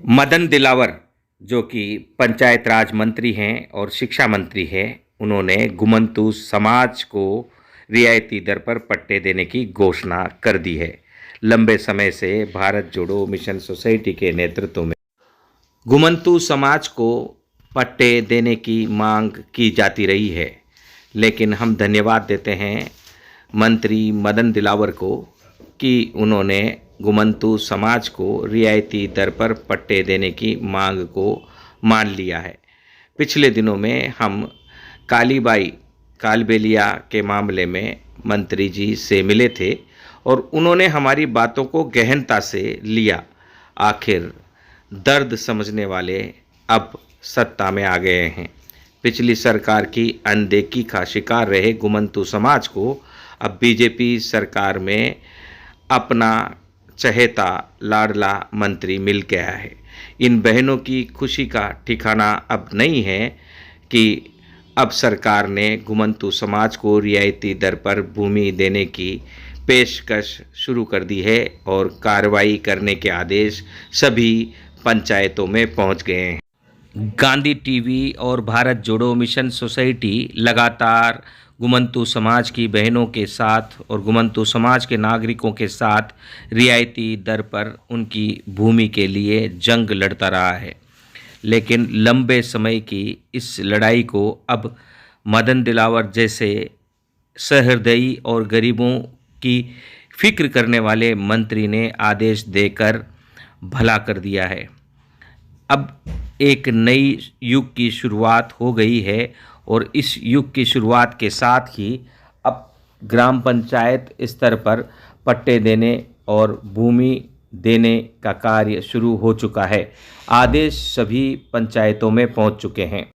मदन दिलावर जो कि पंचायत राज मंत्री हैं और शिक्षा मंत्री हैं, उन्होंने घुमंतू समाज को रियायती दर पर पट्टे देने की घोषणा कर दी है। लंबे समय से भारत जोड़ो मिशन सोसाइटी के नेतृत्व में घुमंतू समाज को पट्टे देने की मांग की जाती रही है, लेकिन हम धन्यवाद देते हैं मंत्री मदन दिलावर को कि उन्होंने घुमंतू समाज को रियायती दर पर पट्टे देने की मांग को मान लिया है। पिछले दिनों में हम कालीबाई कालबेलिया के मामले में मंत्री जी से मिले थे और उन्होंने हमारी बातों को गहनता से लिया। आखिर दर्द समझने वाले अब सत्ता में आ गए हैं। पिछली सरकार की अनदेखी का शिकार रहे घुमंतू समाज को अब बीजेपी सरकार में अपना चहेता लाडला मंत्री मिल गया है। इन बहनों की खुशी का ठिकाना अब नहीं है कि अब सरकार ने घुमंतू समाज को रियायती दर पर भूमि देने की पेशकश शुरू कर दी है और कार्रवाई करने के आदेश सभी पंचायतों में पहुंच गए हैं। गांधी टीवी और भारत जोड़ो मिशन सोसाइटी लगातार घुमंतू समाज की बहनों के साथ और घुमंतू समाज के नागरिकों के साथ रियायती दर पर उनकी भूमि के लिए जंग लड़ता रहा है, लेकिन लंबे समय की इस लड़ाई को अब मदन दिलावर जैसे सहृदयी और गरीबों की फिक्र करने वाले मंत्री ने आदेश देकर भला कर दिया है। अब एक नई युग की शुरुआत हो गई है और इस युग की शुरुआत के साथ ही अब ग्राम पंचायत स्तर पर पट्टे देने और भूमि देने का कार्य शुरू हो चुका है। आदेश सभी पंचायतों में पहुंच चुके हैं।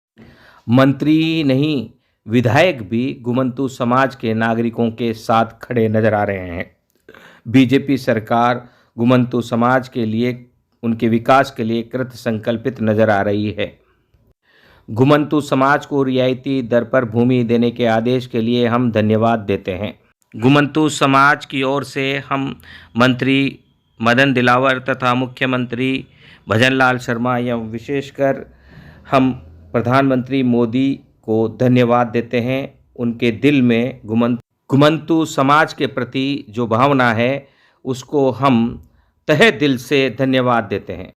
मंत्री नहीं, विधायक भी घुमंतू समाज के नागरिकों के साथ खड़े नजर आ रहे हैं। बीजेपी सरकार घुमंतू समाज के लिए, उनके विकास के लिए कृत संकल्पित नजर आ रही है। घुमंतू समाज को रियायती दर पर भूमि देने के आदेश के लिए हम धन्यवाद देते हैं। घुमंतू समाज की ओर से हम मंत्री मदन दिलावर तथा मुख्यमंत्री भजनलाल शर्मा एवं विशेषकर हम प्रधानमंत्री मोदी को धन्यवाद देते हैं। उनके दिल में घुमंतू समाज के प्रति जो भावना है उसको हम तहे दिल से धन्यवाद देते हैं।